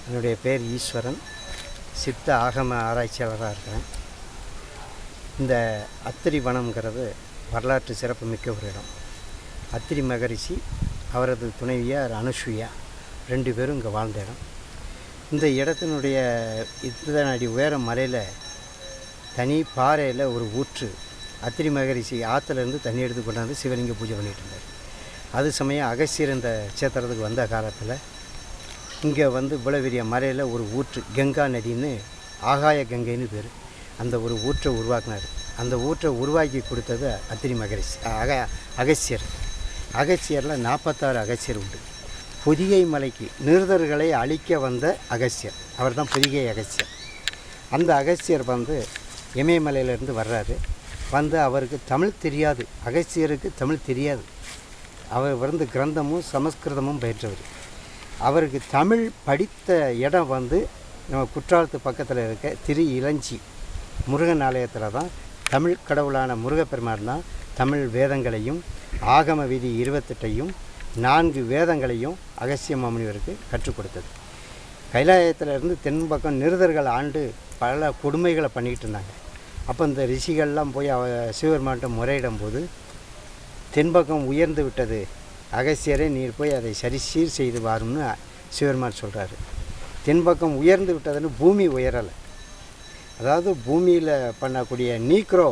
என்னுடைய பேர் ஈஸ்வரன். சித்த ஆகம ஆராய்ச்சியாளராக இருக்கிறேன். இந்த அத்திரி வனம்ங்கிறது வரலாற்று சிறப்பு மிக்க ஒரு இடம். அத்திரி மகரிஷி, அவரது துணைவியார் அனுசுயா, 2 பேரும் இங்கே வாழ்ந்த இடம். இந்த இடத்தினுடைய இத்தனை அடி உயர மலையில் தனி பாறையில் ஒரு ஊற்று. அத்திரி மகரிஷி ஆற்றுலேருந்து தண்ணி எடுத்து கொண்டாந்து சிவலிங்க பூஜை பண்ணிகிட்டு இருந்தார். அது சமயம் அகஸ்தியர் இந்த சேத்திரத்துக்கு வந்த காலத்தில் இங்கே இவ்வளோ பெரிய மலையில் ஒரு ஊற்று, கங்கா நதின்னு, ஆகாய கங்கைன்னு பேர், அந்த ஒரு ஊற்றை உருவாக்கினார். அந்த ஊற்றை உருவாக்கி கொடுத்தது அத்திரி மகரிஷி, அகஸ்தியர். அகஸ்தியரில் 46 அகஸ்தியர் உண்டு. பொதிகை மலைக்கு நிருதர்களை அழிக்க வந்த அகஸ்தியர், அவர் தான் பொதிகை அகஸ்தியர். அந்த அகஸ்தியர் இமயமலையிலேருந்து வர்றாரு. அவருக்கு தமிழ் தெரியாது, அகஸ்தியருக்கு தமிழ் தெரியாது. அவர் கிரந்தமும் சமஸ்கிருதமும் பயின்றவர். அவருக்கு தமிழ் படித்த இடம் நம்ம குற்றாலத்து பக்கத்தில் இருக்க திரு இளஞ்சி முருகன் ஆலயத்தில் தான் தமிழ் கடவுளான முருகப்பெருமான் தான் தமிழ் வேதங்களையும் ஆகம விதி 28ஐயும் 4 வேதங்களையும் அகஸ்திய மாமுனிவருக்கு கற்றுக் கொடுத்தது. கைலாயத்திலிருந்து தென்பக்கம் நிருதர்கள் ஆண்டு பல கொடுமைகளை பண்ணிக்கிட்டு இருந்தாங்க. அப்போ இந்த ரிஷிகள்லாம் போய் சிவபெருமான்கிட்ட முறையிடும் போது, தென்பக்கம் உயர்ந்து விட்டது அகஸ்தியரே, நீர் போய் அதை சீர் செய்து வாரும்னு சிவபெருமான் சொல்கிறாரு. தென்பக்கம் உயர்ந்து விட்டதுன்னு பூமி உயரலை. அதாவது பூமியில் பண்ணக்கூடிய நீக்ரோ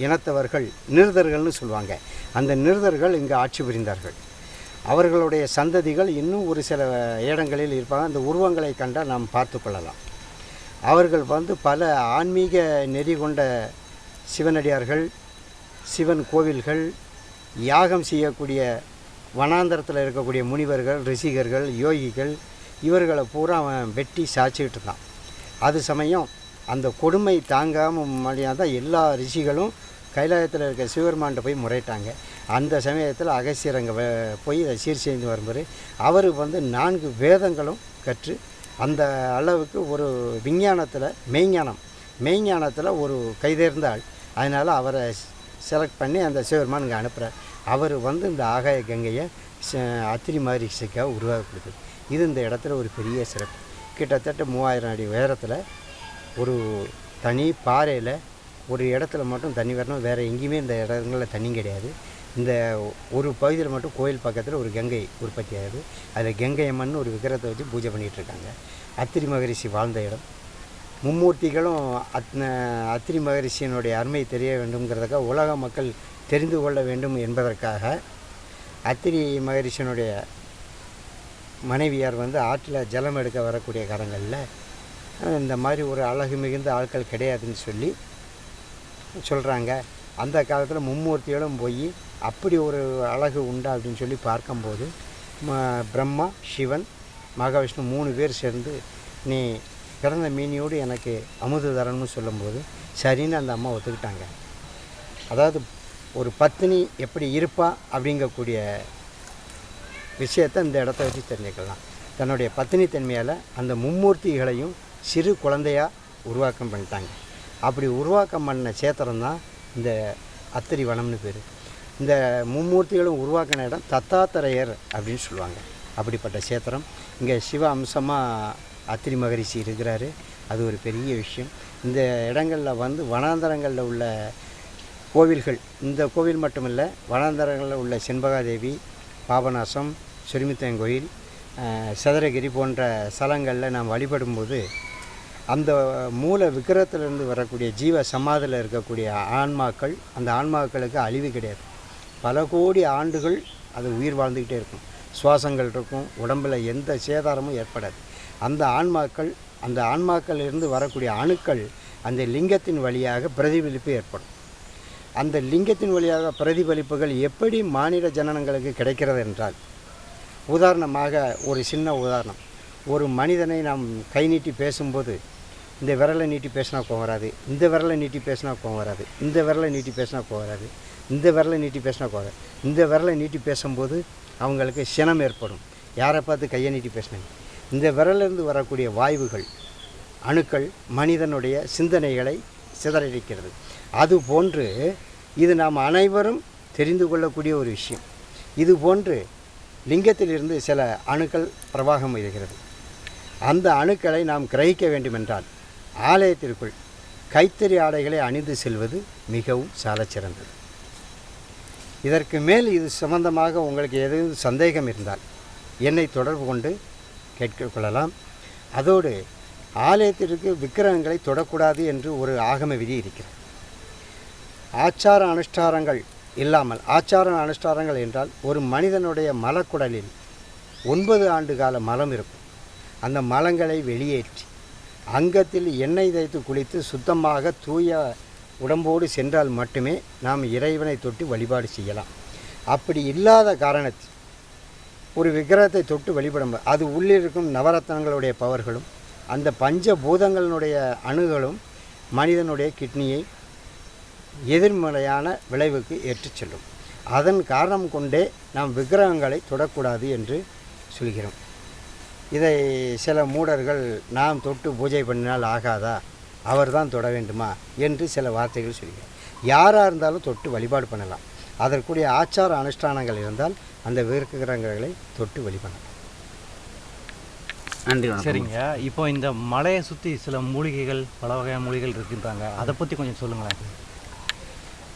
இனத்தவர்கள் நிருதர்கள்னு சொல்லுவாங்க. அந்த நிருதர்கள் இங்கே ஆட்சி புரிந்தார்கள். அவர்களுடைய சந்ததிகள் இன்னும் ஒரு சில இடங்களில் இருப்பாங்க. அந்த உருவங்களை கண்டால் நாம் பார்த்து கொள்ளலாம். அவர்கள் பல ஆன்மீக நெறி கொண்ட சிவனடியார்கள், சிவன் கோவில்கள், யாகம் செய்யக்கூடிய வனாந்தரத்தில் இருக்கக்கூடிய முனிவர்கள், ரிஷிகர்கள், யோகிகள், இவர்களை பூரா அவன் வெட்டி சாய்ச்சிக்கிட்டு இருந்தான். அது சமயம் அந்த கொடுமை தாங்காமல் தான் எல்லா ரிஷிகளும் கைலாயத்தில் இருக்க சிவபெருமான்கிட்ட போய் முறையிட்டாங்க. அந்த சமயத்தில் அகஸ்தியர் அங்கே போய் அதை சீர் செய்து வரும்போது அவர் 4 வேதங்களும் கற்று அந்த அளவுக்கு ஒரு விஞ்ஞானத்தில் மெய்ஞானத்தில் ஒரு கைதேர்ந்தாள். அதனால் அவரை செலக்ட் பண்ணி அந்த சிவபெருமான் இங்கே அனுப்புகிறார். அவர் இந்த ஆகாய கங்கையை அத்திரி மகரிஷிக்காக உருவாக்கி கொடுக்குது. இது இந்த இடத்துல ஒரு பெரிய சிறப்பு. கிட்டத்தட்ட 3000 அடி உயரத்தில் ஒரு தனி பாறையில் ஒரு இடத்துல மட்டும் தண்ணி வரணும். வேறு எங்கேயுமே இந்த இடங்களில் தண்ணி கிடையாது. இந்த ஒரு பகுதியில் மட்டும் கோயில் பக்கத்தில் ஒரு கங்கை உற்பத்தி ஆகுது. அதில் கங்கை அம்மன் ஒரு விக்கிரத்தை வச்சு பூஜை பண்ணிகிட்ருக்காங்க. அத்திரி மகரிஷி வாழ்ந்த இடம். மும்மூர்த்திகளும் அத்திரி மகரிஷியினுடைய அருமை தெரிய வேண்டும்ங்கிறதுக்காக, உலக மக்கள் தெரிந்து கொள்ள வேண்டும் என்பதற்காக அத்திரி மகரிஷியினுடைய மனைவியார் ஆற்றில் ஜலம் எடுக்க வரக்கூடிய காலங்களில் இந்த மாதிரி ஒரு அழகு மிகுந்த ஆட்கள் கிடையாதுன்னு சொல்லி சொல்கிறாங்க. அந்த காலத்தில் மும்மூர்த்திகளும் போய் அப்படி ஒரு அழகு உண்டா அப்படின்னு சொல்லி பார்க்கும்போது பிரம்மா, சிவன், மகாவிஷ்ணு 3 பேர் சேர்ந்து நீ பிறந்த மீனியோடு எனக்கு அமுது தரணும்னு சொல்லும்போது சரின்னு அந்த அம்மா ஒத்துக்கிட்டாங்க. அதாவது ஒரு பத்தினி எப்படி இருப்பா அப்படிங்கக்கூடிய விஷயத்தை இந்த இடத்த வச்சு தெரிஞ்சுக்கலாம். தன்னுடைய பத்தினி தன்மையால் அந்த மும்மூர்த்திகளையும் சிறு குழந்தையாக உருவாக்கம் பண்ணிட்டாங்க. அப்படி உருவாக்கம் பண்ண சேத்திரம்தான் இந்த அத்திரி வனம்னு பேர். இந்த மும்மூர்த்திகளும் உருவாக்கின இடம் தத்தாத்திரேயர் அப்படின்னு சொல்லுவாங்க. அப்படிப்பட்ட சேத்திரம். இங்கே சிவ அம்சமாக அத்திரி மகரிஷி இருக்கிறாரு. அது ஒரு பெரிய விஷயம். இந்த இடங்களில் வனாந்தரங்களில் உள்ள கோவில்கள், இந்த கோவில் மட்டுமில்லை, வனாந்தரங்களில் உள்ள செண்பகாதேவி, பாபநாசம், சுரிமுத்தங்கோயில், சதுரகிரி போன்ற ஸ்தலங்களில் நாம் வழிபடும்போது அந்த மூல விக்கிரத்திலிருந்து வரக்கூடிய ஜீவ சமாதியில் இருக்கக்கூடிய ஆன்மாக்கள், அந்த ஆன்மாக்களுக்கு அழிவு கிடையாது. பல கோடி ஆண்டுகள் அது உயிர் வாழ்ந்துக்கிட்டே இருக்கும். சுவாசங்கள் இருக்கும், உடம்பில் எந்த சேதாரமும் ஏற்படாது. அந்த ஆன்மாக்கள் இருந்து வரக்கூடிய அணுக்கள் அந்த லிங்கத்தின் வழியாக பிரதிபலிப்பு ஏற்படும். அந்த லிங்கத்தின் வழியாக பிரதிபலிப்புகள் எப்படி மானிட ஜனனங்களுக்கு கிடைக்கிறது என்றால், உதாரணமாக ஒரு சின்ன உதாரணம். ஒரு மனிதனை நாம் கை நீட்டி பேசும்போது இந்த விரலை நீட்டி பேசினா கோவம் வராது, இந்த விரலை நீட்டி பேசினா கோவம் வராது, இந்த விரலை நீட்டி பேசினா கோவம் வராது, இந்த விரலை நீட்டி பேசினா கோவம் வராது. இந்த விரலை நீட்டி பேசும்போது அவங்களுக்கு சினம் ஏற்படும். யாரை பார்த்து கையை நீட்டி பேசினாங்க. இந்த விரலிருந்து வரக்கூடிய வாயுகள், அணுக்கள் மனிதனுடைய சிந்தனைகளை சிதறடிக்கிறது. அதுபோன்று இது நாம் அனைவரும் தெரிந்து கொள்ளக்கூடிய ஒரு விஷயம். இதுபோன்று லிங்கத்திலிருந்து சில அணுக்கள் பிரவாகம் இருக்கிறது. அந்த அணுக்களை நாம் கிரகிக்க வேண்டுமென்றால் ஆலயத்திற்குள் கைத்தறி ஆடைகளை அணிந்து செல்வது மிகவும் சாலச் சிறந்தது. இதற்கு மேல் இது சம்பந்தமாக உங்களுக்கு எதுவும் சந்தேகம் இருந்தால் என்னை தொடர்பு கொண்டு கேட்டுக்கொள்ளலாம். அதோடு ஆலயத்திற்கு விக்கிரகங்களை தொடக்கூடாது என்று ஒரு ஆகம விதி இருக்கிறது. ஆச்சார அனுஷ்டானங்கள் இல்லாமல், ஆச்சார அனுஷ்டானங்கள் என்றால் ஒரு மனிதனுடைய மலக்குடலில் 9 ஆண்டு கால மலம் இருக்கும். அந்த மலங்களை வெளியேற்றி அங்கத்தில் எண்ணெய் தேய்த்து குளித்து சுத்தமாக தூய உடம்போடு சென்றால் மட்டுமே நாம் இறைவனை தொட்டு வழிபாடு செய்யலாம். அப்படி இல்லாத காரணத்தில் ஒரு விக்கிரகத்தை தொட்டு வழிபடும் அது உள்ளிருக்கும் நவரத்னங்களுடைய பவர்களும் அந்த பஞ்சபூதங்களினுடைய அணுகளும் மனிதனுடைய கிட்னியை எதிர்மறையான விளைவுக்கு ஏற்றுச் செல்லும். அதன் காரணம் கொண்டே நாம் விக்கிரகங்களை தொடக்கூடாது என்று சொல்கிறோம். இதை சில மூடர்கள் நாம் தொட்டு பூஜை பண்ணினால் ஆகாதா, அவர் தான் தொட வேண்டுமா என்று சில வார்த்தைகள் சொல்கிறோம். யாராக இருந்தாலும் தொட்டு வழிபாடு பண்ணலாம். அதற்குரிய ஆச்சார அனுஷ்டானங்கள் இருந்தால் அந்த விக்கிரகங்களை தொட்டு வழிபடலாம். நன்றி. சரிங்க, இப்போ இந்த மலையை சுற்றி சில மூலிகைகள், பல வகையான மூலிகைகள் இருக்குன்றாங்க, அதை பற்றி கொஞ்சம் சொல்லுங்களேன்.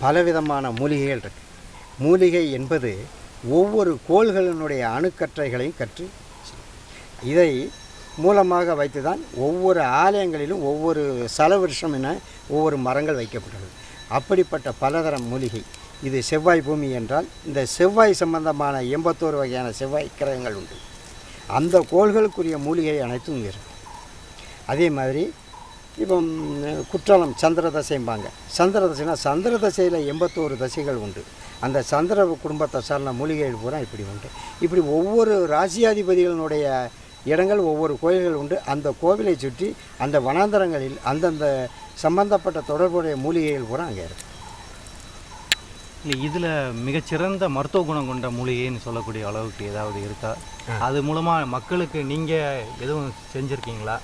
பலவிதமான மூலிகைகள் இருக்கு. மூலிகை என்பது ஒவ்வொரு கோள்களினுடைய அணுக்கற்றைகளையும் கற்று இதை மூலமாக வைத்து தான் ஒவ்வொரு ஆலயங்களிலும் ஒவ்வொரு சலவிருஷம் என ஒவ்வொரு மரங்கள் வைக்கப்பட்டது. அப்படிப்பட்ட பலதரம் மூலிகை இது. செவ்வாய் பூமி என்றால் இந்த செவ்வாய் சம்பந்தமான 81 வகையான செவ்வாய் கிரகங்கள் உண்டு. அந்த கோள்களுக்குரிய மூலிகை அனைத்தும் இங்கே இருக்குது. அதே மாதிரி இப்போ குற்றாலம் சந்திர தசைம்பாங்க. சந்திர தசைனா சந்திர தசையில் 81 தசைகள் உண்டு. அந்த சந்திர குடும்பத்தை சார்ந்த மூலிகைகள் பூரா இப்படி உண்டு. இப்படி ஒவ்வொரு ராசியாதிபதிகளினுடைய இடங்கள் ஒவ்வொரு கோயில்கள் உண்டு. அந்த கோவிலை சுற்றி அந்த வனாந்தரங்களில் அந்தந்த சம்பந்தப்பட்ட தொடர்புடைய மூலிகைகள் பூரா அங்கே இருக்குது. இல்லை, இதில் மிகச்சிறந்த மருத்துவ குணம் கொண்ட மூலிகைன்னு சொல்லக்கூடிய அளவுக்கு ஏதாவது இருக்கா? அது மூலமாக மக்களுக்கு நீங்கள் எதுவும் செஞ்சுருக்கீங்களா?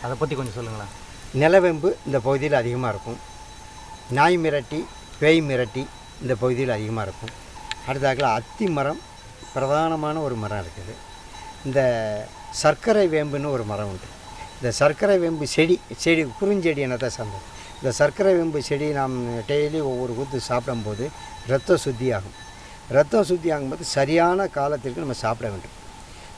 அதை பற்றி கொஞ்சம் சொல்லுங்களேன். நிலவேம்பு இந்த பகுதியில் அதிகமாக இருக்கும். நாய் மிரட்டி, பேய் மிரட்டி இந்த பகுதியில் அதிகமாக இருக்கும். அடுத்தாக்கில் அத்தி மரம் பிரதானமான ஒரு மரம் இருக்குது. இந்த சர்க்கரை வேம்புன்னு ஒரு மரம் உண்டு. இந்த சர்க்கரை வேம்பு செடி குறுஞ்செடி என்னத்தை சார்ந்தது. இந்த சர்க்கரை வேம்பு செடி நாம் டெய்லி ஒவ்வொரு ஊற்று சாப்பிடும்போது இரத்த சுத்தி ஆகும். இரத்தம் சுத்தி ஆகும்போது சரியான காலத்திற்கு நம்ம சாப்பிட வேண்டும்.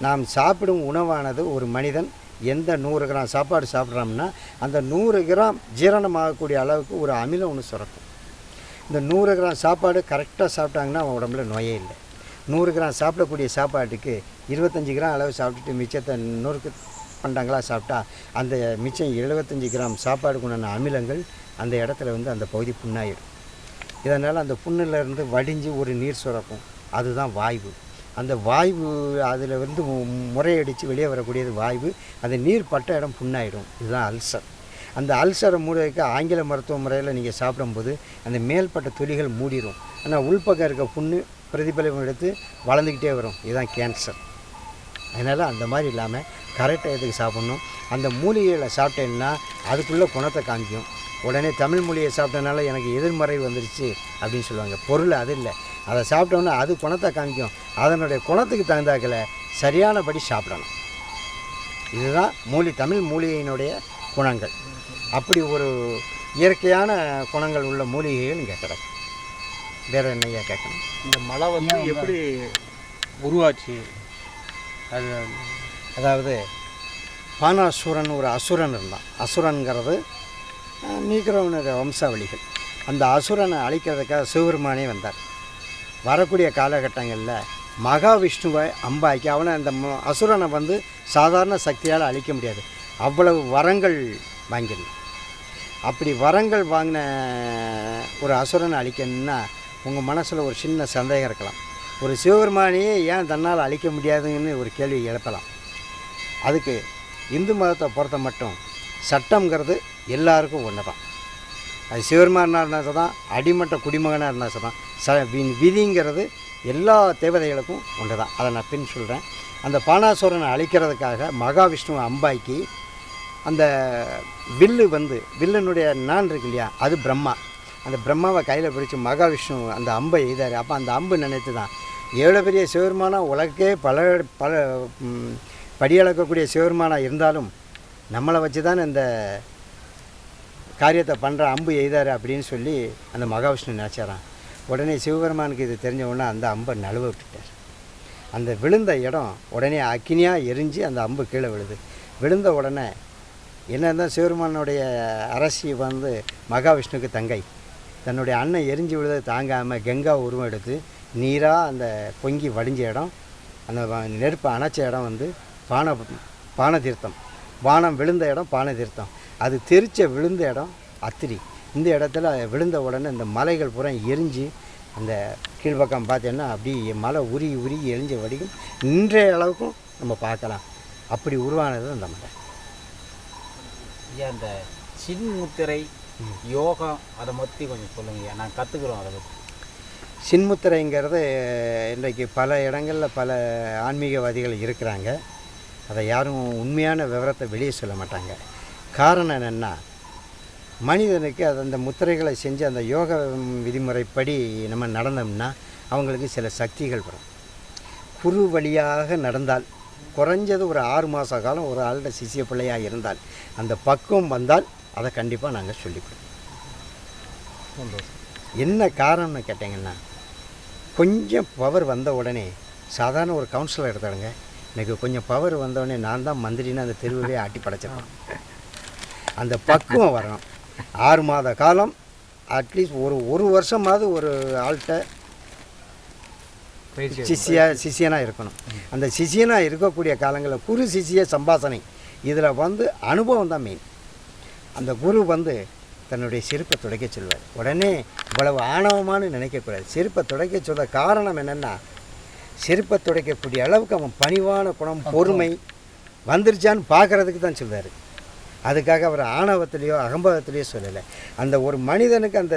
நாம் சாப்பிடும் உணவானது ஒரு மனிதன் எந்த 100 கிராம் சாப்பாடு சாப்பிட்றோம்னா அந்த 100 கிராம் ஜீரணமாகக்கூடிய அளவுக்கு ஒரு அமிலம் ஒன்று சுரக்கும். இந்த 100 கிராம் சாப்பாடு கரெக்டாக சாப்பிட்டாங்கன்னா அவன் உடம்புல நோயே இல்லை. 100 கிராம் சாப்பிடக்கூடிய சாப்பாட்டுக்கு 25 கிராம் அளவு சாப்பிட்டுட்டு மிச்சத்தை 100 பண்டங்களாக சாப்பிட்டா அந்த மிச்சம் 75 கிராம் சாப்பாடுக்கு உண்டான அமிலங்கள் அந்த இடத்துல வந்து அந்த பகுதி புண்ணாயிடும். இதனால் அந்த புண்ணிலேருந்து வடிஞ்சு ஒரு நீர் சுரக்கும். அதுதான் வாய்வு. அந்த வாய்வு அதில் வந்து முறையடித்து வெளியே வரக்கூடியது வாய்வு. அந்த நீர் பட்ட இடம் புண்ணாயிடும். இதுதான் அல்சர். அந்த அல்சரை மூடுறதுக்கு ஆங்கில மருத்துவ முறையில் நீங்கள் சாப்பிடும்போது அந்த மேல்பட்ட துளிகள் மூடிடும். ஆனால் உள்பக்கம் இருக்க புண்ணு பிரதிபலிப்பம் எடுத்து வளர்ந்துக்கிட்டே வரும். இதுதான் கேன்சர். அதனால் அந்த மாதிரி இல்லாமல் கரெக்டாக எதுக்கு சாப்பிட்ணும். அந்த மூலிகைகளை சாப்பிட்டேன்னா அதுக்குள்ளே குணத்தை காமிக்கும். உடனே தமிழ் மொழியை சாப்பிட்டனால எனக்கு எதிர்மறை வந்துருச்சு அப்படின்னு சொல்லுவாங்க. பொருள் அது இல்லை. அதை சாப்பிட்டோன்னா அது குணத்தை காமிக்கும். அதனுடைய குணத்துக்கு தகுந்தாக்கில் சரியானபடி சாப்பிடணும். இதுதான் தமிழ் மூலிகையினுடைய குணங்கள். அப்படி ஒரு இயற்கையான குணங்கள் உள்ள மூலிகைகள் இங்கே கிடக்கும். வேறு என்னையா கேட்கணும்? இந்த மலை வந்து எப்படி உருவாச்சு? அதாவது பானாசுரன் ஒரு அசுரன் இருந்தான். அசுரன்கிறது நீக்கிறவனுடைய வம்சாவளிகள். அந்த அசுரனை அழிக்கிறதுக்காக சிவபெருமானே வந்தார். வரக்கூடிய காலகட்டங்களில் மகாவிஷ்ணுவை அம்பாக்கி அவனை அந்த அசுரனை வந்து சாதாரண சக்தியால் அழிக்க முடியாது. அவ்வளவு வரங்கள் வாங்கிடணும். அப்படி வரங்கள் வாங்கின ஒரு அசுரனை அழிக்கணும்னா உங்கள் மனசில் ஒரு சின்ன சந்தேகம் இருக்கலாம். ஒரு சிவபெருமானையே ஏன் தன்னால் அழிக்க முடியாதுன்னு ஒரு கேள்வி எழுப்பலாம். அதுக்கு இந்து மதத்தை பொறுத்த மட்டும் சட்டங்கிறது எல்லாருக்கும் ஒன்று தான். அது சிவபெருமானாக இருந்தால் தான், அடிமட்ட குடிமகனாக இருந்தால் தான். விதிங்கிறது எல்லா தேவதைகளுக்கும் ஒன்று தான். அதை நான் பின் சொல்கிறேன். அந்த பானாசுரனை அழிக்கிறதுக்காக மகாவிஷ்ணுவை அம்பாக்கி அந்த வில்லுனுடைய நான் இருக்கு இல்லையா, அது பிரம்மா. அந்த பிரம்மாவை கையில் பிடிச்சி மகாவிஷ்ணு அந்த அம்பை எய்தார். அப்போ அந்த அம்பு நினைத்து தான் எவ்வளோ பெரிய சிவபெருமானா உலகே பல படி அளக்கக்கூடிய சிவபெருமானாக இருந்தாலும் நம்மளை வச்சு தான் இந்த காரியத்தை பண்ணுற அம்பு எய்தார் அப்படின்னு சொல்லி அந்த மகாவிஷ்ணு நினச்சாரான். உடனே சிவபெருமானுக்கு இது தெரிஞ்ச உடனே அந்த அம்பை நழுவ விட்டுட்டார். அந்த விழுந்த இடம் உடனே அக்கினியாக எரிஞ்சு அந்த அம்பு கீழே விழுது. விழுந்த உடனே என்ன தான் சிவபெருமானுடைய அரசி மகாவிஷ்ணுக்கு தங்கை, தன்னுடைய அண்ணன் எரிஞ்சு விழுதை தாங்காமல் கங்கா உருவம் எடுத்து நீராக அந்த பொங்கி வடிஞ்ச இடம், அந்த நெருப்பு அணைச்ச இடம் பான தீர்த்தம். வானம் விழுந்த இடம் பான தீர்த்தம். அது தெரிச்ச விழுந்த இடம் அத்திரி. இந்த இடத்துல விழுந்த உடனே இந்த மலைகள் பூரா எரிஞ்சு அந்த கீழ்ப்பக்கம் பார்த்தீங்கன்னா அப்படி மலை உருகி எரிஞ்ச வடிக்கும் இன்றைய அளவுக்கும் நம்ம பார்க்கலாம். அப்படி உருவானது அந்த மலை. ஐயா, இந்த சின்முத்திரை யோகம் அதை பற்றி கொஞ்சம் சொல்லுங்க. நான் கற்றுக்குறோம் அதை பற்றி. சின்முத்திரைங்கிறது இன்றைக்கு பல இடங்களில் பல ஆன்மீகவாதிகள் இருக்கிறாங்க. அதை யாரும் உண்மையான விவரத்தை வெளியே சொல்ல மாட்டாங்க. காரணம் என்னென்னா, மனிதனுக்கு அது அந்த முத்திரைகளை செஞ்சு அந்த யோக விதிமுறைப்படி நம்ம நடந்தோம்னா அவங்களுக்கு சில சக்திகள் வரும். குரு வழியாக நடந்தால் குறைஞ்சது ஒரு 6 மாத காலம் ஒரு ஆளுட சிசிய பிள்ளையாக இருந்தால் அந்த பக்குவம் வந்தால் அதை கண்டிப்பாக நாங்கள் சொல்லிக் கொடுப்போம். என்ன காரணம்னு கேட்டிங்கன்னா, கொஞ்சம் பவர் வந்த உடனே சாதாரண ஒரு கவுன்சிலர் எடுத்தாடுங்க, எனக்கு கொஞ்சம் பவர் வந்தோடனே நான் தான் மந்திரின்னு அந்த தெருவே ஆட்டி படைச்சிருக்கேன். அந்த பக்குவம் வரணும். 6 மாத காலம் அட்லீஸ்ட் ஒரு வருஷமாவது ஒரு ஆள்கிட்ட சிஷியனாக இருக்கணும். அந்த சிஷியனாக இருக்கக்கூடிய காலங்களில் குரு சிஷிய சம்பாசனை இதில் அனுபவம் தான் மெயின். அந்த குரு தன்னுடைய செருப்பை துடைக்க சொல்வார். உடனே இவ்வளவு ஆணவமானு நினைக்கக்கூடாது. செருப்பை துடைக்க சொல்ல காரணம் என்னென்னா, செருப்பை துடைக்கக்கூடிய அளவுக்கு அவன் பணிவான குணம் பொறுமை வந்துருச்சான்னு பார்க்குறதுக்கு தான் சொல்வார். அதுக்காக அவர் ஆணவத்திலேயோ அகம்பகத்திலேயோ சொல்லலை. அந்த ஒரு மனிதனுக்கு அந்த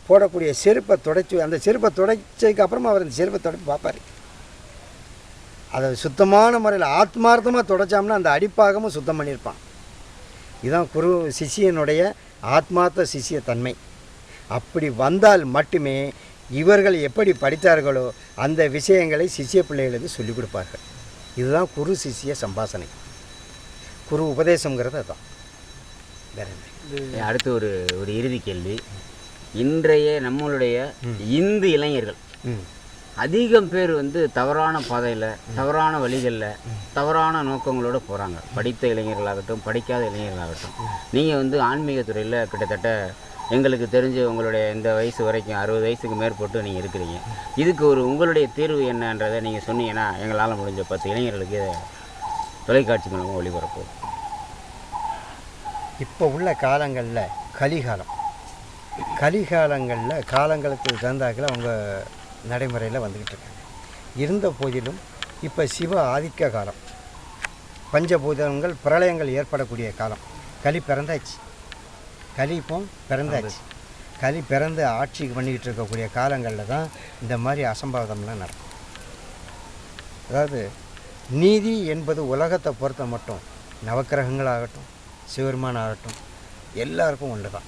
போடக்கூடிய செருப்பை துடைச்சி அந்த செருப்பை துடைச்சதுக்கு அப்புறமா அவர் அந்த செருப்பை துடைப்பு பார்ப்பார். அதை சுத்தமான முறையில் ஆத்மார்த்தமாக துடைச்சோம்னா அந்த அடிப்பாகமும் சுத்தம் பண்ணியிருப்பான். இதுதான் குரு சிஷியனுடைய ஆத்மார்த்த சிஷிய தன்மை. அப்படி வந்தால் மட்டுமே இவர்கள் எப்படி படித்தார்களோ அந்த விஷயங்களை சிஷிய பிள்ளைகளுக்கு சொல்லிக் கொடுப்பார்கள். இதுதான் குரு சிஷிய சம்பாசனை. குரு உபதேசங்கிறது அதுதான். வேற என்ன? அடுத்து ஒரு இறுதி கேள்வி. இன்றைய நம்மளுடைய இந்து இளைஞர்கள் அதிகம் பேர் தவறான பாதையில், தவறான வழிகளில், தவறான நோக்கங்களோடு போகிறாங்க. படித்த இளைஞர்களாகட்டும், படிக்காத இளைஞர்களாகட்டும். நீங்கள் ஆன்மீகத்துறையில் கிட்டத்தட்ட எங்களுக்கு தெரிஞ்சு உங்களுடைய இந்த வயசு வரைக்கும் 60 வயசுக்கு மேற்பட்டு நீங்கள் இருக்கிறீங்க. இதுக்கு உங்களுடைய தீர்வு என்னன்றதை நீங்கள் சொன்னீங்கன்னா எங்களால் முடிஞ்ச 10 இளைஞர்களுக்கு தொலைக்காட்சி மூலமாக ஒளிபரப்போம். இப்போ உள்ள காலங்களில் கலிகாலங்களில் காலங்களுக்கு தகுந்தாக்கில் அவங்க நடைமுறையில் வந்துக்கிட்டு இருக்காங்க. இருந்த போதிலும் இப்போ சிவ ஆதிக்க காலம், பஞ்சபூதங்கள் பிரளயங்கள் ஏற்படக்கூடிய காலம். களி பிறந்தாச்சு. களி பிறந்து ஆட்சி பண்ணிக்கிட்டு இருக்கக்கூடிய காலங்களில் தான் இந்த மாதிரி அசம்பாவிதம்லாம் நடக்கும். அதாவது நீதி என்பது உலகத்தை பொறுத்த மட்டும் நவக்கிரகங்களாகட்டும், சிவபெருமான் ஆகட்டும், எல்லாருக்கும் ஒன்று தான்.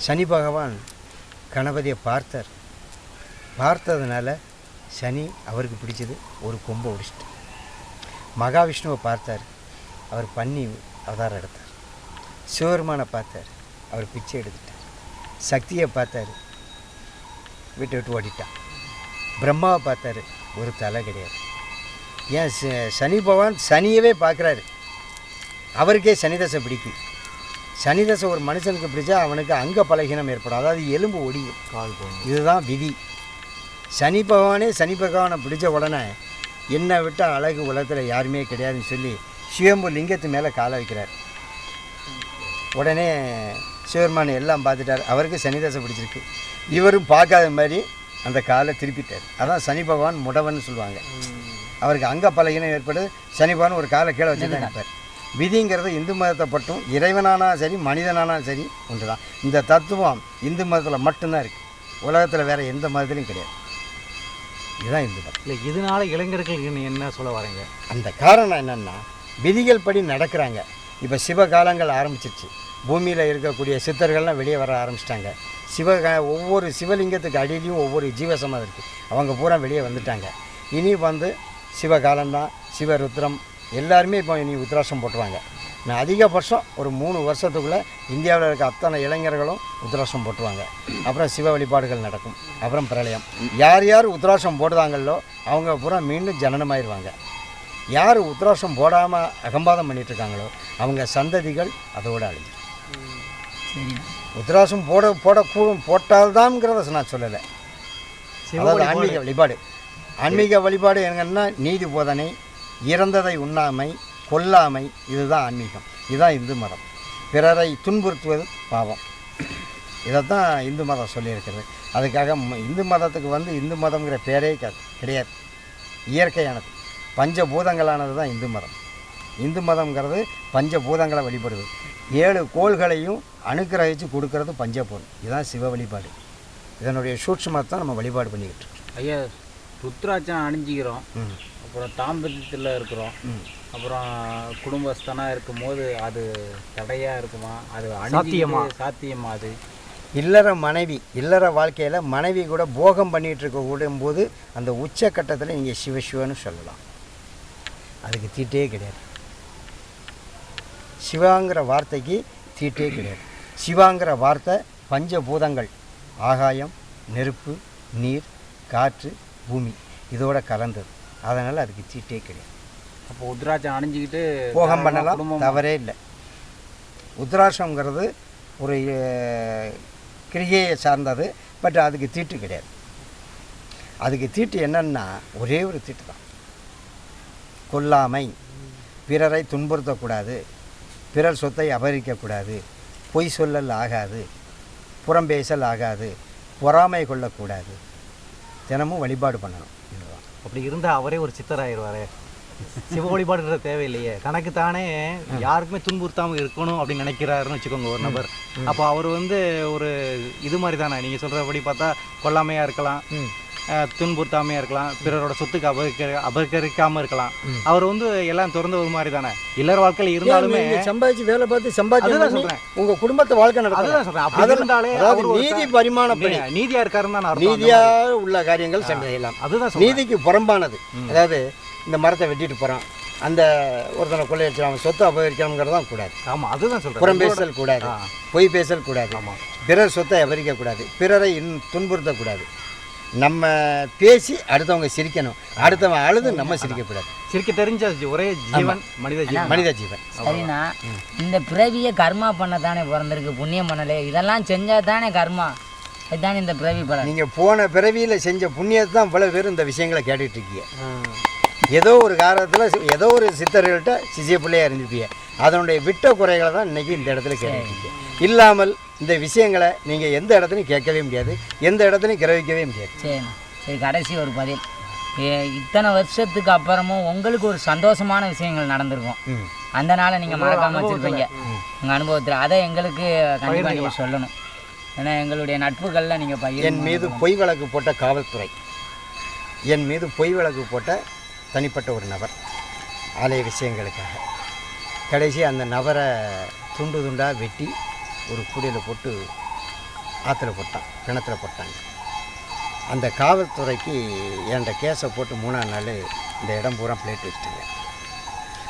சனி பகவான் கணபதியை பார்த்ததுனால சனி அவருக்கு பிடிச்சது ஒரு கொம்பை ஒடிச்சிட்டு. மகாவிஷ்ணுவை பார்த்தார், அவர் பன்னி அவதாரம் எடுத்தார். சிவபெருமானை பார்த்தார், அவர் பிச்சை எடுத்துட்டார். சக்தியை பார்த்தார், விட்டு ஓடிட்டான். பிரம்மாவை பார்த்தார், ஒரு தலை கிடையாது. ஏன் சனி பகவான் சனியவே பார்க்குறாரு. அவருக்கே சனிதசை பிடிக்கும். சனிதசை ஒரு மனுஷனுக்கு பிடிச்சா அவனுக்கு அங்க பலகீனம் ஏற்படும், அதாவது எலும்பு ஒடியும், கால் போகும். இதுதான் விதி. சனி பகவானை பிடிச்ச உடனே என்னை விட்டால் அழகு உலகத்தில் யாருமே கிடையாதுன்னு சொல்லி சிவம்பு லிங்கத்து மேலே காலை வைக்கிறார். உடனே சிவபெருமான் எல்லாம் பார்த்துட்டார், அவருக்கு சனிதசை பிடிச்சிருக்கு. இவரும் பார்க்காத மாதிரி அந்த காலை திருப்பிட்டார். அதான் சனி பகவான் முடவன்னு சொல்லுவாங்க. அவருக்கு அங்க பலகீனம் ஏற்படுது. சனி பகவான் ஒரு காலை கீழே வச்சு தான் இருப்பார். விதிங்கிறது இந்து மதத்தை பட்டும் இறைவனானாலும் சரி மனிதனானாலும் சரி ஒன்று தான். இந்த தத்துவம் இந்து மதத்தில் மட்டும்தான் இருக்குது, உலகத்தில் வேறு எந்த மதத்துலையும் கிடையாது. இதுதான் இந்து மதம். இல்லை, இதனால இளைஞர்களுக்கு என்ன சொல்ல வரீங்க? அந்த காரணம் என்னென்னா, விதிகள் படி நடக்கிறாங்க. இப்போ சிவகாலங்கள் ஆரம்பிச்சிருச்சு. பூமியில் இருக்கக்கூடிய சித்தர்கள்லாம் வெளியே வர ஆரம்பிச்சிட்டாங்க. ஒவ்வொரு சிவலிங்கத்துக்கு அடியிலையும் ஒவ்வொரு ஜீவசமாதி இருக்குது, அவங்க பூரா வெளியே வந்துட்டாங்க. இனி சிவகாலம்தான். சிவருத்ரம், எல்லாருமே இப்போ நீ உத்ராட்சம் போட்டுருவாங்க. நான் அதிகபட்சம் ஒரு 3 வருஷத்துக்குள்ளே இந்தியாவில் இருக்க அத்தனை இளைஞர்களும் உத்ராட்சம் போட்டுருவாங்க. அப்புறம் சிவ வழிபாடுகள் நடக்கும். அப்புறம் பிரளயம். யார் யார் உத்ராட்சம் போடுதாங்களோ அவங்க பூரா மீண்டும் ஜனனமாயிருவாங்க. யார் உத்ராட்சம் போடாமல் அகம்பாதம் பண்ணிகிட்ருக்காங்களோ அவங்க சந்ததிகள் அதோடு அழிஞ்சு. உத்ராட்சம் போட்டால்தான்ங்கிறத நான் சொல்லலை. அதாவது ஆன்மீக வழிபாடு. ஆன்மீக வழிபாடு என்னன்னா நீதி போதனை, இறந்ததை உண்ணாமை, கொல்லாமை, இதுதான் ஆன்மீகம். இதுதான் இந்து மதம். பிறரை துன்புறுத்துவது பாவம். இதைத்தான் இந்து மதம் சொல்லியிருக்கிறது. அதுக்காக இந்து மதத்துக்கு இந்து மதம்ங்கிற பேரே கிடையாது. இயற்கையானது, பஞ்சபூதங்களானது தான் இந்து மதம். இந்து மதம்ங்கிறது பஞ்சபூதங்களை வழிபடுது. 7 கோள்களையும் அனுக்கிரகிச்சு கொடுக்கறது பஞ்சபூதம். இதுதான் சிவ வழிபாடு. இதனுடைய சூட்சுமத்தை நம்ம வழிபாடு பண்ணிக்கிட்டு இருக்கோம். ஐயா, ருத்ராட்சம் அணிஞ்சிக்கிறோம், அப்புறம் தாம்பத்தியத்தில் இருக்கிறோம், அப்புறம் குடும்பஸ்தனாக இருக்கும் போது அது தடையாக இருக்குமா? அது சாத்தியமா? அது இல்லற வாழ்க்கையில் மனைவி கூட போகம் பண்ணிகிட்டு இருக்க போது அந்த உச்சக்கட்டத்தில் நீங்கள் சிவசிவன்னு சொல்லலாம். அதுக்கு தீட்டே கிடையாது. சிவாங்கிற வார்த்தைக்கு தீட்டே கிடையாது. சிவாங்கிற வார்த்தை பஞ்சபூதங்கள், ஆகாயம், நெருப்பு, நீர், காற்று, பூமி, இதோட கலந்தது. அதனால் அதுக்கு தீட்டே கிடையாது. அப்போ உத்ராட்சம் அணிஞ்சிக்கிட்டு போகம் பண்ணலாம், தவறே இல்லை. உத்ராட்சங்கிறது ஒரு கிரிகையை சார்ந்தது. பட் அதுக்கு தீட்டு கிடையாது. அதுக்கு தீட்டு என்னன்னா ஒரே ஒரு தீட்டு தான். கொல்லாமை, பிறரை துன்புறுத்தக்கூடாது, பிறர் சொத்தை அபகரிக்கக்கூடாது, பொய் சொல்லல் ஆகாது, புறம்பேசல் ஆகாது, பொறாமை கொள்ளக்கூடாது, தினமும் வழிபாடு பண்ணணும். இதுதான். அப்படி இருந்தால் அவரே ஒரு சித்தராயிருவாரே. சிவ வழிபாடுன்ற தேவையில்லையே. தனக்கு தானே யாருக்குமே துன்புறுத்தாமல் இருக்கணும் அப்படின்னு நினைக்கிறாருன்னு வச்சுக்கோங்க ஒரு நபர். அப்போ அவர் ஒரு இது மாதிரி தானே, நீங்கள் சொல்கிறபடி பார்த்தா கொல்லாமையாக இருக்கலாம், துன்புறுத்தாமையாக இருக்கலாம், பிறரோட சொத்துக்கு அபகரிக்காமல் இருக்கலாம். அவர் எல்லாம் திறந்த ஒரு மாதிரி தானே. இல்லற வாழ்க்கையில் இருந்தாலுமே சம்பாதிச்சு வேலை பார்த்து சம்பாதிச்சு சொல்கிறேன், உங்கள் குடும்பத்தை வாழ்க்கை நடக்கும். அதுதான் சொல்கிறேன். அப்படி இருந்தாலே நீதி பரிமாணப்படி நீதியாக இருக்காருன்னு தான் நீதியாக உள்ள காரியங்கள் செய்யலாம். அதுதான் நீதிக்கு புறம்பானது. அதாவது இந்த மரத்தை வெட்டிட்டு போகிறான், அந்த ஒருத்தனை கொள்ளையடிச்சு அவன் சொத்து அபகரிக்கணுங்கிறது தான் கூடாது. ஆமாம், அதுதான் சொல்கிறேன். புறம் பேசல் கூடாது, பொய் பேசல் கூடாது, பிறர் சொத்தை அபகரிக்கக்கூடாது, பிறரை துன்புறுத்தக்கூடாது. நம்ம பேசி அடுத்தவங்க சிரிக்கணும், அடுத்தவன் அழுது நம்ம சிரிக்கக்கூடாது. சிரிக்க தெரிஞ்ச ஒரே ஜீவன் மனித ஜீவன். சரிண்ணா, இந்த பிறவியை கர்மா பண்ண தானே பிறந்திருக்கு, புண்ணியம் பண்ணலே. இதெல்லாம் செஞ்சால் தானே கர்மா. இதுதானே இந்த பிறவி பலன். நீங்கள் போன பிறவியில் செஞ்ச புண்ணியத்தை தான் இவ்வளோ பேர் இந்த விஷயங்களை கேட்டுட்டு இருக்கீங்க. ஏதோ ஒரு காலத்தில் ஏதோ ஒரு சித்தர்கள்ட்ட சிசிய பிள்ளையாக இருந்திருப்பீங்க. அதனுடைய விட்ட குறைகளை தான் இன்றைக்கி இந்த இடத்துல கேட்டுருக்கீங்க. இல்லாமல் இந்த விஷயங்களை நீங்கள் எந்த இடத்துலையும் கேட்கவே முடியாது, எந்த இடத்துலையும் கிரகிக்கவே முடியாது. சரிண்ணா, சரி, கடைசி ஒரு பதில். இத்தனை வருஷத்துக்கு அப்புறமும் உங்களுக்கு ஒரு சந்தோஷமான விஷயங்கள் நடந்திருக்கும். அந்த நாளை நீங்கள் மறக்காமல் வச்சுருப்பீங்க உங்கள் அனுபவத்தில். அதை எங்களுக்கு கண்டிப்பாக நீங்கள் சொல்லணும். ஏன்னா எங்களுடைய நட்புகளில் நீங்கள் என் மீது பொய் வழக்கு போட்ட காவல்துறை, என் மீது பொய் வழக்கு போட்ட தனிப்பட்ட ஒரு நபர் ஆலய விஷயங்களுக்காக கடைசி அந்த நபரை துண்டு துண்டாக வெட்டி ஒரு கூடையில் போட்டு ஆற்றுல போட்டான், கிணத்துல போட்டாங்க. அந்த காவல்துறைக்கு என்கிட்ட கேஸை போட்டு 3ஆம் நாள் இந்த இடம் பூரா பிளேட் வச்சுட்டுங்க.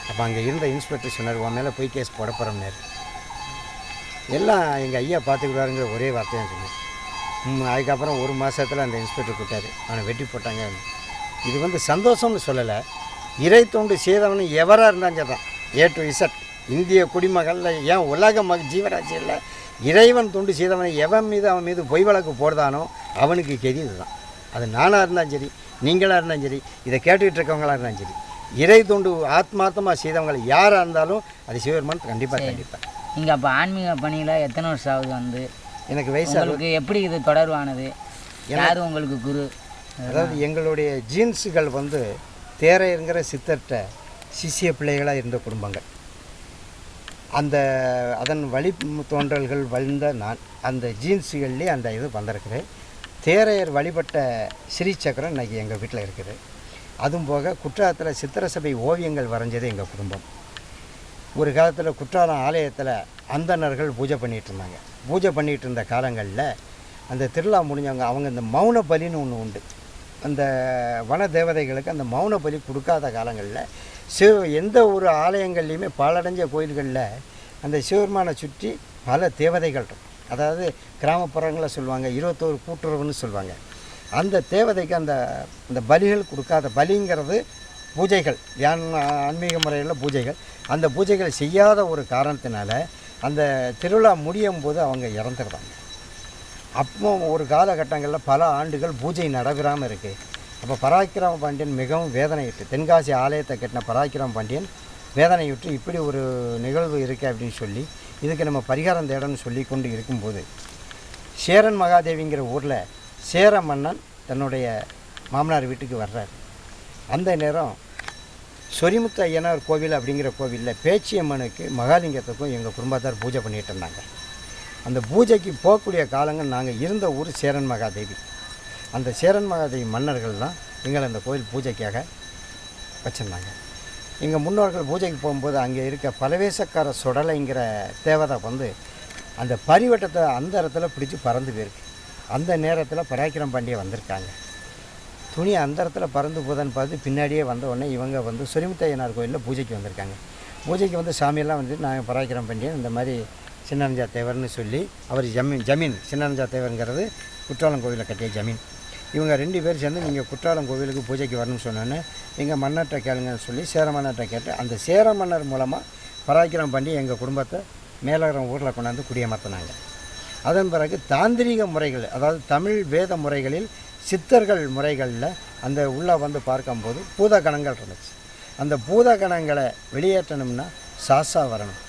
அப்போ அங்கே இருந்த இன்ஸ்பெக்டர் சொன்னார், உன் மேலே போய் கேஸ் போட போகிறோம்னாரு. எல்லாம் எங்கள் ஐயா பார்த்துக்கிட்டாருங்கிற ஒரே வார்த்தையாக சொன்னேன். அதுக்கப்புறம் 1 மாதத்தில் அந்த இன்ஸ்பெக்டர் கூட்டார், அவனை வெட்டி போட்டாங்க. இது சந்தோஷம்னு சொல்லலை. இறை தொண்டு செய்தவனு எவராக இருந்தாலும் சரிதான், A to Z இந்திய குடிமகளில் ஏன் உலக ஜீவராசியில் இறைவன் தொண்டு செய்தவனை அவன் மீது பொய் வழக்கு போடுதானோ அவனுக்கு கெதி இதுதான். அது நானாக இருந்தாலும் சரி, நீங்களாக இருந்தாலும் சரி, இதை கேட்டுக்கிட்டு இருக்கவங்களாக இருந்தாலும் சரி, இறை தொண்டு ஆத்மார்த்தமாக செய்தவங்களை யாராக இருந்தாலும் அது சிவபெருமான் கண்டிப்பாக. நீங்கள் அப்போ ஆன்மீக பணியில் எத்தனை வருஷம் ஆகுது? எனக்கு வயசு உங்களுக்கு எப்படி இது தொடர்பானது? யார் உங்களுக்கு குரு? அதாவது எங்களுடைய ஜீன்ஸுகள் தேரையருங்கிற சித்தர்கிட்ட சிஷிய பிள்ளைகளாக இருந்த குடும்பங்கள். அதன் வழி தோன்றல்கள் வளர்ந்த நான் அந்த ஜீன்ஸுகள்லேயே அந்த இது வந்திருக்கிறேன். தேரையர் வழிபட்ட ஸ்ரீசக்கரம் இன்றைக்கி எங்கள் வீட்டில் இருக்குது. அதுவும் போக குற்றாலத்தில் சித்திரசபை ஓவியங்கள் வரைஞ்சது எங்கள் குடும்பம். ஒரு காலத்தில் குற்றாலம் ஆலயத்தில் அந்தணர்கள் பூஜை பண்ணிகிட்டு இருந்தாங்க. பூஜை பண்ணிகிட்டு இருந்த காலங்களில் அந்த திருவிழா முடிஞ்சவங்க அவங்க இந்த மௌன பலின்னு ஒன்று உண்டு. அந்த வன தேவதைகளுக்கு அந்த மௌன பலி கொடுக்காத காலங்களில் எந்த ஒரு ஆலயங்கள்லையுமே பாழடைஞ்ச கோயில்களில் அந்த சிவபெருமானை சுற்றி பல தேவதைகள் இருக்கும். அதாவது கிராமப்புறங்களில் சொல்லுவாங்க 21 கூட்டுறவுன்னு சொல்லுவாங்க. அந்த தேவதைக்கு அந்த பலிகள் கொடுக்காத பலிங்கிறது பூஜைகள், ஆன்மீக முறையில் பூஜைகள். அந்த பூஜைகள் செய்யாத ஒரு காரணத்தினால அந்த திருவிழா முடியும் போது அவங்க இறந்துடுறாங்க. அப்போ ஒரு காலகட்டங்களில் பல ஆண்டுகள் பூஜை நடைபெறாமல் இருக்குது. அப்போ பராக்கிரம பாண்டியன் மிகவும் வேதனையுற்று, தென்காசி ஆலயத்தை கட்டின பராக்கிரம பாண்டியன் வேதனையுற்று இப்படி ஒரு நிகழ்வு இருக்குது அப்படின்னு சொல்லி இதுக்கு நம்ம பரிகாரம் தேடணும்னு சொல்லி கொண்டு இருக்கும்போது சேரன் மகாதேவிங்கிற ஊரில் சேர மன்னன் தன்னுடைய மாமனார் வீட்டுக்கு வர்றார். அந்த நேரம் சொரிமுத்து ஐயனார் கோவில் அப்படிங்கிற கோவிலில் பேச்சியம்மனுக்கு மகாலிங்கத்துக்கும் எங்கள் குடும்பத்தார் பூஜை பண்ணிகிட்டு இருந்தாங்க. அந்த பூஜைக்கு போகக்கூடிய காலங்கள் நாங்கள் இருந்த ஊர் சேரன் மகாதேவி. அந்த சேரன் மகாதேவி மன்னர்கள் தான் எங்களை அந்த கோயில் பூஜைக்காக வச்சுருந்தாங்க. எங்கள் முன்னோர்கள் பூஜைக்கு போகும்போது அங்கே இருக்க பலவேசக்கார சுடலைங்கிற தேவதை வந்து அந்த பரிவட்டத்தை அந்த இடத்துல பிடிச்சி பறந்து போயிருக்கு. அந்த நேரத்தில் பராக்கிரம் பாண்டிய வந்திருக்காங்க. துணி அந்த இடத்துல பறந்து போதான்னு பார்த்து பின்னாடியே வந்த உடனே இவங்க வந்து சொரிமுத்தையனார் கோயிலில் பூஜைக்கு வந்திருக்காங்க. பூஜைக்கு வந்து சாமியெல்லாம் வந்து நாங்கள் பராக்கிரம் பாண்டியன் இந்த மாதிரி சின்னரஞ்சா தேவர்னு சொல்லி அவர் ஜமீன் சின்னரஞ்சா தேவருங்கிறது குற்றாலம் கோவிலில் கட்டிய ஜமீன். இவங்க 2 பேர் சேர்ந்து நீங்கள் குற்றாலம் கோவிலுக்கு பூஜைக்கு வரணும்னு சொன்னோன்னே எங்கள் மன்னர்கிட்ட கேளுங்கன்னு சொல்லி சேர மன்னர்கிட்ட கேட்டு அந்த சேர மன்னர் மூலமாக பராக்கிரம் பண்ணி எங்கள் குடும்பத்தை மேலகரம் ஊரில் கொண்டாந்து குடியமர்த்தினாங்க. அதன் பிறகு தாந்திரிக முறைகள், அதாவது தமிழ் வேத முறைகளில் சித்தர்கள் முறைகளில் அந்த உள்ளே வந்து பார்க்கும்போது பூதகணங்கள் இருந்துச்சு. அந்த பூதகணங்களை வெளியேற்றணும்னா சாசா வரணும்.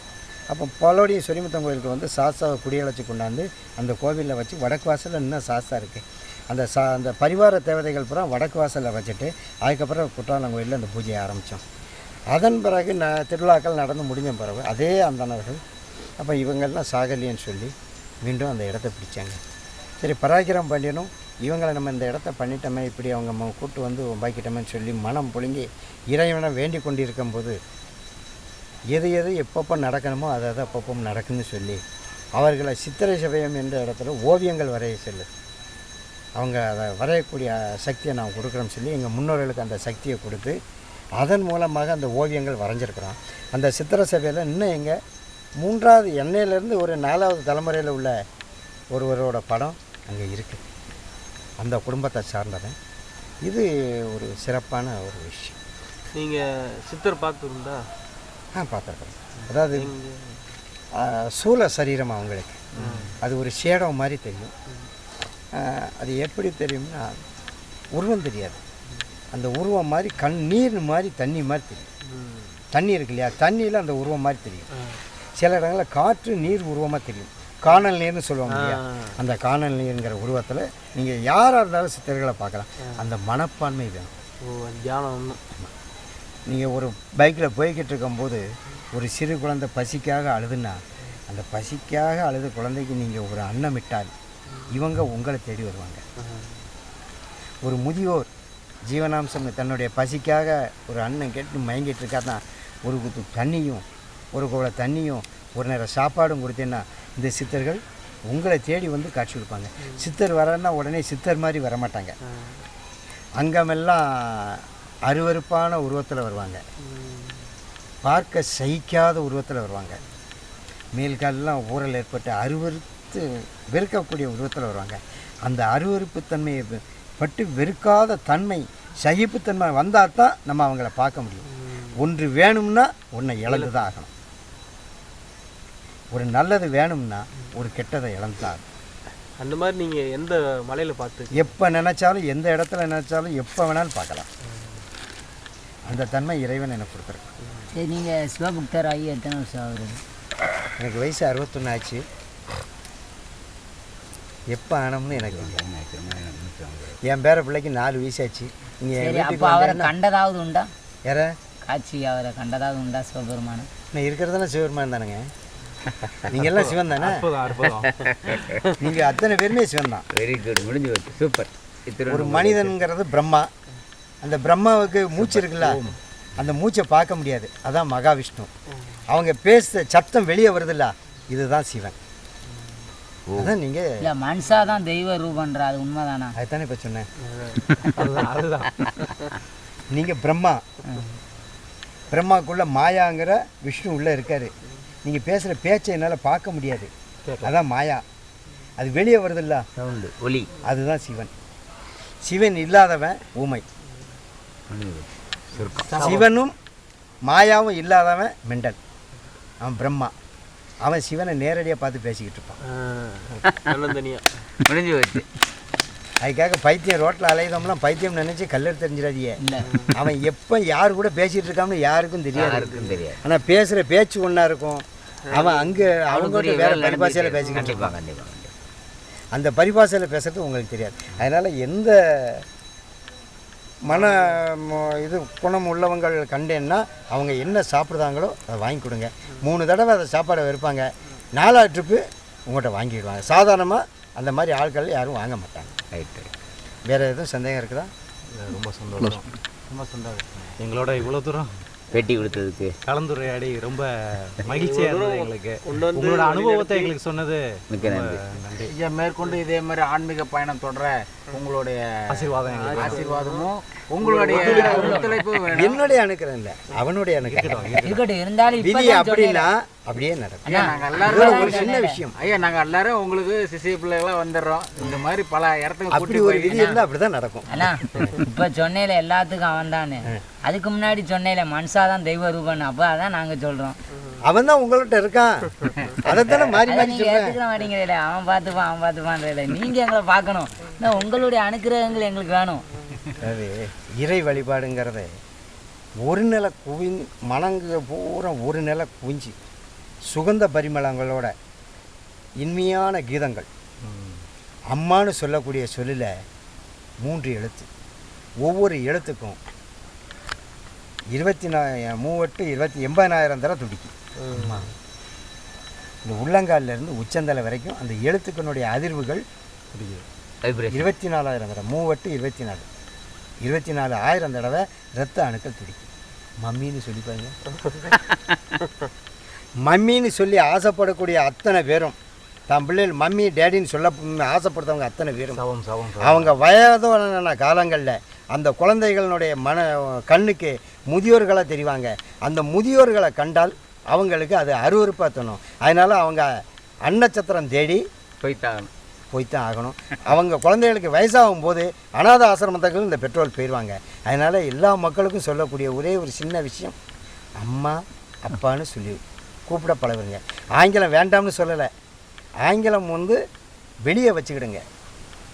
அப்போ பலோடியும் சொரிமுத்தம் கோயிலுக்கு வந்து சாசாவை குடியழைச்சி கொண்டாந்து அந்த கோவிலில் வச்சு வடக்கு வாசலில் இன்னும் சாசா இருக்குது. அந்த பரிவார தேவதைகள் பூரா வடக்கு வாசலில் வச்சுட்டு அதுக்கப்புறம் குற்றாலம் கோயிலில் அந்த பூஜையை ஆரம்பித்தோம். அதன் பிறகு திருவிழாக்கள் நடந்து முடிஞ்ச பிறகு அதே அந்தணர்கள் அப்போ இவங்கெல்லாம் சாகலியன்னு சொல்லி மீண்டும் அந்த இடத்த பிடிச்சாங்க. சரி, பராக்கிரம் பாண்டியனும் இவங்களை நம்ம இந்த இடத்த பண்ணிட்டோமே, இப்படி அவங்க கூட்டு வந்து பாக்கிட்டோமேன்னு சொல்லி மனம் புழுங்கி இறைவனை வேண்டி கொண்டு இருக்கும்போது எது எப்பப்போ நடக்கணுமோ அதை அப்பப்போ நடக்குன்னு சொல்லி அவர்களை சித்திரை சபையம் என்ற இடத்துல ஓவியங்கள் வரைய செல்லுது. அவங்க அதை வரையக்கூடிய சக்தியை நான் கொடுக்குறோன்னு சொல்லி எங்கள் முன்னோர்களுக்கு அந்த சக்தியை கொடுத்து அதன் மூலமாக அந்த ஓவியங்கள் வரைஞ்சிருக்கிறோம். அந்த சித்திரை சபையில் இன்னும் எங்கள் 3வது எண்ணெயிலேருந்து ஒரு 4வது தலைமுறையில் உள்ள ஒருவரோட படம் அங்கே இருக்குது. அந்த குடும்பத்தை சார்ந்தவன். இது ஒரு சிறப்பான ஒரு விஷயம். நீங்கள் சித்தர் பார்த்துருந்தா? பார்த்துருக்குறேன். அதாவது சூழ சரீரம் அவங்களுக்கு அது ஒரு ஷேடோ மாதிரி தெரியும். அது எப்படி தெரியும்னா உருவம் தெரியாது. அந்த உருவம் மாதிரி நீர் மாதிரி தண்ணி மாதிரி தெரியும். தண்ணி இருக்கு இல்லையா, தண்ணியில் அந்த உருவம் மாதிரி தெரியும். சில இடங்களில் காற்று நீர் உருவமாக தெரியும். காணல் நீர்னு சொல்லுவாங்க இல்லையா, அந்த காணல் நீருங்கிற உருவத்தில் நீங்கள் யாராக இருந்தாலும் சித்தர்களை பார்க்கலாம். அந்த மனப்பான்மை வேணும். தியானம் ஒன்று. நீங்கள் ஒரு பைக்கில் போய்கிட்டு இருக்கும்போது ஒரு சிறு குழந்தை பசிக்காக அழுதுன்னா அந்த பசிக்காக அழுத குழந்தைக்கு நீங்கள் ஒரு அன்னமிட்டால் இவங்க உங்களை தேடி வருவாங்க. ஒரு முதியோர் ஜீவனாம்சம் தன்னுடைய பசிக்காக ஒரு அன்னம் கேட்டு மயங்கிட்டு இருக்காருன்னா ஒரு குத்து தண்ணியும் ஒரு குவளை தண்ணியும் ஒரு நேரம் சாப்பாடும் கொடுத்தேன்னா இந்த சித்தர்கள் உங்களை தேடி வந்து காட்சி கொடுப்பாங்க. சித்தர் வரன்னா உடனே சித்தர் மாதிரி வரமாட்டாங்க. அங்கமெல்லாம் அருவருப்பான உருவத்தில் வருவாங்க. பார்க்க சகிக்காத உருவத்தில் வருவாங்க. மேல்காலெலாம் ஊரல் ஏற்பட்டு அருவருத்து வெறுக்கக்கூடிய உருவத்தில் வருவாங்க. அந்த அருவருப்பு தன்மையை பட்டு வெறுக்காத தன்மை சகிப்புத்தன்மை வந்தால் தான் நம்ம அவங்கள பார்க்க முடியும். ஒன்று வேணும்னா ஒன்றை இழந்து தான் ஆகணும். ஒரு நல்லது வேணும்னா ஒரு கெட்டதை இழந்து தான் ஆகணும். அந்த மாதிரி நீங்கள் எந்த மலையில் பார்த்து? எப்போ நினச்சாலும் எந்த இடத்துல நினச்சாலும் எப்போ வேணாலும் பார்க்கலாம். அந்த தன்மை இறைவன் எனக்கு கொடுத்துருக்கு. சரி, நீங்கள் சிவபக்தர் ஆகி எத்தனை வருஷம் ஆகுது? எனக்கு வயசு 61 ஆச்சு. எப்போ ஆனோம்னு எனக்கு என் பேர பிள்ளைக்கு 4 வயசாச்சு. சரி, அப்போ அவரை கண்டதாவது உண்டா? யார காட்சி அவரை கண்டதாவது உண்டா? சிவபெருமான நான் இருக்கிறதுனா சிவபெருமான் தானுங்க. நீங்கள் எல்லாம் சிவன் தானே? நீங்கள் அத்தனை பேருமே சிவன் தான். வெரி குட், முடிஞ்சு போச்சு, சூப்பர். ஒரு மனிதனுங்கிறது பிரம்மா. அந்த பிரம்மாவுக்கு மூச்சு இருக்குல்ல, அந்த மூச்சை பார்க்க முடியாது. அதான் மகாவிஷ்ணு. அவங்க பேச சத்தம் வெளியே வருதில்ல, இதுதான் சிவன். அதான் நீங்கள் இல்லை, மனுஷா தான் தெய்வ ரூபன்ற, அது உண்மைதானா? அதுதானே இப்போ சொன்னேன். நீங்கள் பிரம்மா, பிரம்மாக்குள்ளே மாயாங்கிற விஷ்ணு உள்ளே இருக்கார். நீங்கள் பேசுகிற பேச்சை என்னால் பார்க்க முடியாது, அதான் மாயா. அது வெளியே வருதில்ல சவுண்டு ஒலி, அதுதான் சிவன். சிவன் இல்லாதவன் ஊமை. சிவனும் மாயாவும் இல்லாதவன் மெண்டல், அவன் பிரம்மா. அவன் சிவனை நேரடியாக பார்த்து பேசிக்கிட்டு இருப்பான். தனியா முடிஞ்சு வச்சு. அதுக்காக பைத்தியம் ரோட்டில் அலைதோம்லாம் பைத்தியம் நினச்சி கல்லெடுத்து தெரிஞ்சிடாதியே. அவன் எப்போ யார் கூட பேசிகிட்டு இருக்கான்னு யாருக்கும் தெரியாது. ஆனால் பேசுகிற பேச்சு ஒன்றா இருக்கும். அவன் அங்கே அவங்ககிட்ட வேறு பரிபாஷையில் பேசிக்கிட்டு இருப்பான். அந்த பரிபாஷையில் பேசுறது உங்களுக்கு தெரியாது. அதனால் எந்த மன இது குணம் உள்ளவங்கள் கண்டேன்னா அவங்க என்ன சாப்பிட்றாங்களோ அதை வாங்கி கொடுங்க. 3 தடவை அதை சாப்பாடை வெறுப்பாங்க, 4ஆவது ட்ரிப்பு உங்கள்கிட்ட வாங்கிடுவாங்க. சாதாரணமாக அந்த மாதிரி ஆட்கள் யாரும் வாங்க மாட்டாங்க. ரைட்டு. வேறு எதுவும் சந்தேகம் இருக்குதா? ரொம்ப சந்தோஷம், ரொம்ப சந்தோஷம். எங்களோட இவ்வளோ தூரம் பேட்டி கொடுத்ததுக்கு கலந்துரையாடி ரொம்ப மகிழ்ச்சியாக இருந்தது எங்களுக்கு. உங்களோட அனுபவத்தை எங்களுக்கு சொன்னது மிக்க நன்றி. நன்றி. ஐயா மேற்கொண்டு இதே மாதிரி ஆன்மீக பயணம் தொடர உங்களுடைய ஆசீர்வாதமும் உங்களுடைய ஒத்துழைப்பு வேணும். என்னுடைய அனுக்கிறேன் இல்லை, அவனுடைய அனுக்கிறேன். இருக்கட்டும், இருந்தாலும் விதி இப்பதான் அப்படின்னா அப்படியே நடக்கும். ஐயா நாங்கள் எல்லாரும் ஒரு சின்ன விஷயம். ஐயா நாங்கள் எல்லாரும் உங்களுக்கு சிசிய பிள்ளைகளாக வந்துடுறோம். இந்த மாதிரி பல இடத்துக்கு அப்படி ஒரு விதி இருந்தால் அப்படி தான் நடக்கும். அண்ணா இப்போ சொன்னேல எல்லாத்துக்கும் அவன் தானே. அதுக்கு முன்னாடி சொன்னேல மனுஷாதான் தெய்வ ரூபன். அப்போ அதான் நாங்கள் சொல்கிறோம். அவன் தான் உங்கள்கிட்ட இருக்கான், அதைத்தானே மாறி மாறி நீங்கள் ஏற்றுக்கிற மாட்டேங்கிறீல. அவன் பார்த்துப்பான்றதில்ல. நீங்கள் எங்களை பார்க்கணும். உங்களுடைய அனுக்கிரகங்கள் எங்களுக்கு வேணும். அது இறை வழிபாடுங்கிறத ஒரு நிலை மனங்கு பூரா ஒரு நிலை குவிஞ்சி சுகந்த பரிமளங்களோட இனிமையான கீதங்கள். அம்மானு சொல்லக்கூடிய சொல்லில் 3 எழுத்து. ஒவ்வொரு எழுத்துக்கும் 80,000 தடவை துடிக்கும். இந்த உள்ளங்காலிலேருந்து உச்சந்தலை வரைக்கும் அந்த எழுத்துக்களுடைய அதிர்வுகள் 24,000 தடவை. 3 × 24,000 தடவை ரத்த அணுக்கள் துடிக்கும். மம்மின்னு சொல்லிப்பாங்க. மம்மின்னு சொல்லி ஆசைப்படக்கூடிய அத்தனை பேரும், தான் பிள்ளைகள் மம்மி டேடின்னு சொல்ல ஆசைப்படுறவங்க அத்தனை பேரும் அவங்க வயதான காலங்களில் அந்த குழந்தைகளுடைய கண்ணுக்கு முதியோர்களை தெரிவாங்க. அந்த முதியோர்களை கண்டால் அவங்களுக்கு அது அருவருப்பாக தோணும். அதனால் அவங்க அன்னச்சத்திரம் தேடி போய்த்தான் ஆகணும். அவங்க குழந்தைகளுக்கு வயசாகும் போது அநாத ஆசிரமத்துக்கு இந்த பெற்றோர் போயிடுவாங்க. அதனால் எல்லா மக்களுக்கும் சொல்லக்கூடிய ஒரே ஒரு சின்ன விஷயம், அம்மா அப்பான்னு சொல்லி கூப்பிட பழகுங்க. ஆங்கிலம் வேண்டாம்னு சொல்லலை, ஆங்கிலம் வெளியே வச்சுக்கிடுங்க.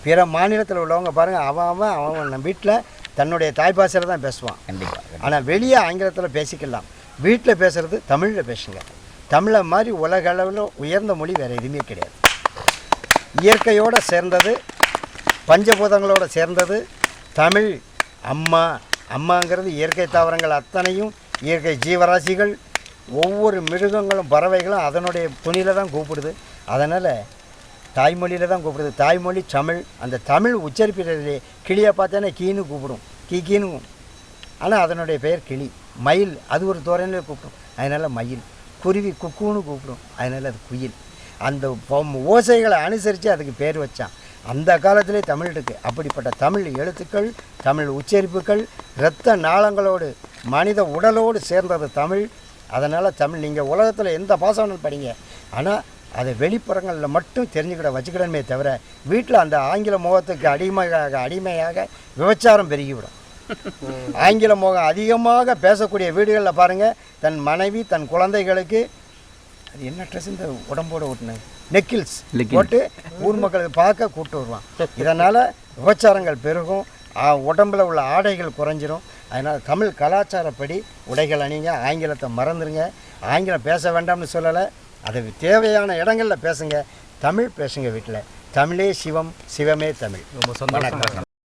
பிற மாநிலத்தில் உள்ளவங்க பாருங்கள், அவன் வீட்டில் தன்னுடைய தாய்பாஷையில் தான் பேசுவான். கண்டிப்பாக. ஆனால் வெளியே ஆங்கிலத்தில் பேசிக்கலாம். வீட்டில் பேசுகிறது தமிழில் பேசுங்க. தமிழை மாதிரி உலக அளவில் உயர்ந்த மொழி வேறு எதுவுமே கிடையாது. இயற்கையோடு சேர்ந்தது, பஞ்சபூதங்களோடு சேர்ந்தது தமிழ். அம்மாங்கிறது இயற்கை தாவரங்கள் அத்தனையும், இயற்கை ஜீவராசிகள், ஒவ்வொரு மிருகங்களும் பறவைகளும் அதனுடைய துணியில் தான் கூப்பிடுது. அதனால் தாய்மொழியில் தான் கூப்பிடுது. தாய்மொழி தமிழ். அந்த தமிழ் உச்சரிப்பிலே கிளியை பார்த்தோன்னே கீன்னு கூப்பிடும், கீன்னு. ஆனால் அதனுடைய பெயர் கிளி. மயில் அது ஒரு தோரணையில் கூப்பிடும், அதனால் மயில். குருவி குக்குன்னு கூப்பிடும், அதனால் அது குயில். அந்த ஓசைகளை அனுசரித்து அதுக்கு பேர் வச்சான். அந்த காலத்திலே தமிழ் இருக்குது. அப்படிப்பட்ட தமிழ் எழுத்துக்கள், தமிழ் உச்சரிப்புகள் இரத்த நாளங்களோடு மனித உடலோடு சேர்ந்தது தமிழ். அதனால் தமிழ் நீங்கள் உலகத்தில் எந்த பாசனம் படிங்க, ஆனால் அதை வெளிப்புறங்களில் மட்டும் வச்சுக்கிடணுமே தவிர வீட்டில் அந்த ஆங்கில மோகத்துக்கு அடிமையாக விபச்சாரம் பெருகிவிடும். ஆங்கில மோகம் அதிகமாக பேசக்கூடிய வீடுகளில் பாருங்கள், தன் மனைவி தன் குழந்தைகளுக்கு அது என்ன ட்ரெஸ் இந்த உடம்போடு ஓட்டுனேன் நெக்கில்ஸ் போட்டு ஊர் மக்களுக்கு பார்க்க கூப்பிட்டு வருவான். இதனால் விபச்சாரங்கள் பெருகும், உடம்பில் உள்ள ஆடைகள் குறைஞ்சிரும். அதனால் தமிழ் கலாச்சாரப்படி உடைகள் அணிங்க, ஆங்கிலத்தை மறந்துடுங்க. ஆங்கிலம் பேச வேண்டாம்னு சொல்லலை, அது தேவையான இடங்களில் பேசுங்க. தமிழ் பேசுங்க வீட்டில். தமிழே சிவம், சிவமே தமிழ். ரொம்ப சந்தோஷம்.